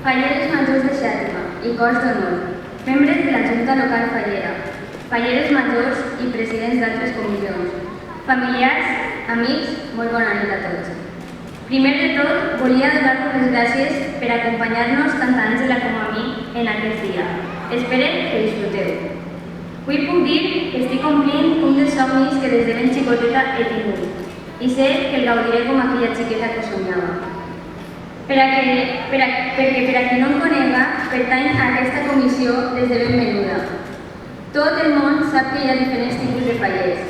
Falleres majors de Xàtiva i cors d'honor, membres de la Junta Local Fallera, falleres majors i presidents d'altres comissions, familiars, amics, molt bona nit a tots. Primer de tot, volia donar-vos les gràcies per acompanyar-nos tant a Àngela com a mi en aquest dia. Espero que disfruteu. Avui puc dir que estic complint un dels somnis que des de ben xicoteta he tingut i sé que el gaudiré com aquella xiqueta que somiava. Perquè per a qui no em conega, pertany a aquesta comissió des de ben menuda. Tot el món sap que hi ha diferents tipus de fallers,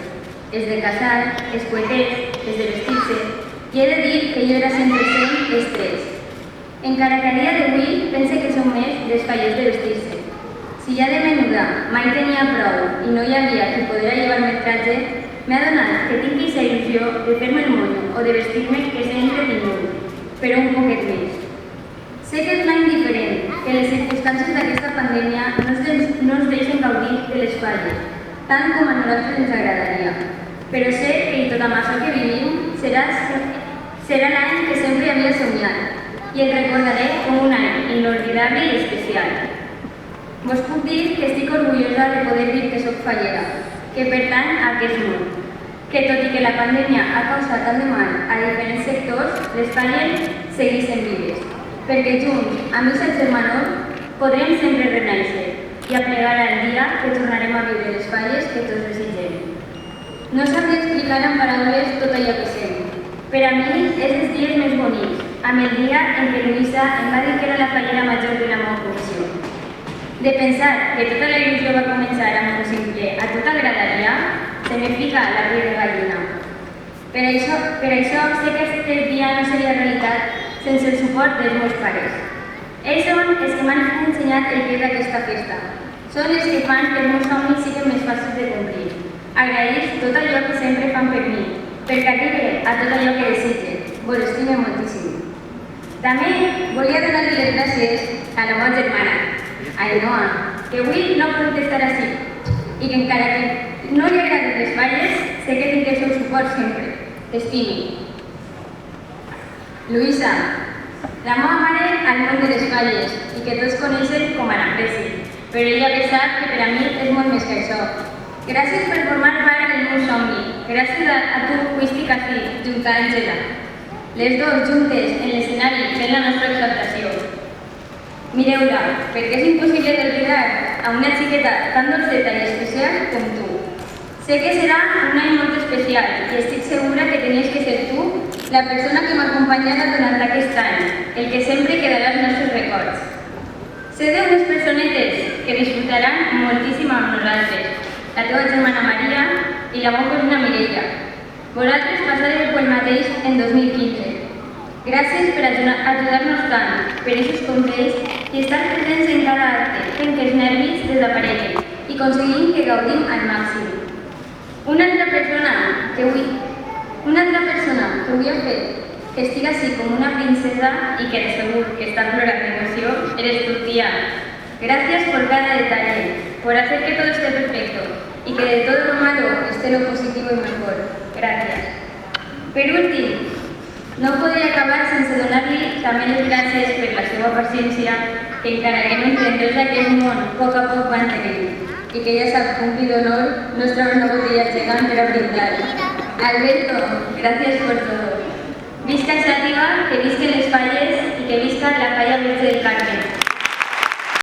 els de casar, els cueters, els de vestir-se, i he de dir que jo era 100% els tres. Encara que a dia d'avui pense que som més dels fallers de vestir-se. Si ja de menuda mai tenia prou i no hi havia qui podrà llevar-me el traje, m'ha donat que tingui la il·lusió de fer-me el monyo o de vestir-me que sempre tingut, però un poquet més. Sé que és un any diferent, que les circumstàncies d'aquesta pandèmia no ens deixen gaudir de les falles, tant com a nosaltres ens agradaria. Però sé que i tot amb això que vivim serà l'any que sempre havia somiat i el recordaré com un any inolvidable i especial. Vos puc dir que estic orgullosa de poder dir que soc fallera, que pertany a aquest món, que tot i que la pandèmia ha causat tant de mal a diferents sectors, les falles segueixen vives, perquè junts, amics i germanor, podrem sempre renéixer i aplegar el dia que tornarem a viure les falles que tots desitgem. No sabria explicar en paraules tot allò que sent. Per a mi és els dies més bonics, amb el dia en què Luisa em va dir que era la fallera major de la meva comissió. De pensar que tota la il·lusió va començar amb un simple "a tu t'agradaria", se me fica la pell de gallina. Per això sé que aquest dia no seria realitat sense el suport dels meus pares. Ells són els que m'han ensenyat el que és aquesta festa. Són els que fan que els meus somnis siguin més fàcils de complir. Agraïs tot allò que sempre fan per mi, perquè arribe a tot allò que desitgen. Vos estime moltíssim. També volia donar-li les gràcies a la meva germana, a Ainhoa, que avui no pot estar així i que encara que no li agraden les falles, sé que tinc el seu suport sempre. T'estimi. Luisa, la meva mare al món de les falles i que tots coneixen com a l'Ambresi, però ella bé sap que per a mi és molt més que això. Gràcies per formar part del meu somni. Gràcies a tu que estic aquí, junt a Àngela. Les dues juntes en l'escenari fent la nostra exaltació. Mireu-la, perquè és impossible d'oblidar a una xiqueta tan dolceta i especial com tu. Sé que serà un any molt especial i estic segura que tenies que ser tu la persona que m'ha acompanyat durant aquest any, el que sempre quedarà als nostres records. Sé d'unes personetes que disfrutaran moltíssim amb nosaltres, la teva germana Maria i la meva cosina Mireia. Vosaltres passareu pel mateix en 2015. Gràcies per ajudar-nos tant, per aquests consells i estar presents en cada acte, fent que els nervis desapareguin i aconseguim que gaudim al màxim. Una altra persona que avui ha fet que estic així com una princesa i que de segur que està plorant d'emoció eres tu, tia. Gracias por cada detalle, por hacer que todo esté perfecto y que de todo lo malo esté lo positivo y mejor. Gracias. Per últim, no podria acabar sense donar-li també les gràcies per la seva paciència, que encara que no entendrés d'aquest món, a poc van tenir, i que ja sap que un vi d'honor no es troba una botella gegant per a brindar. Alberto, gràcies per tot. Visca Xàtiva, que visquen les falles i que visca la falla Verge del Carmen.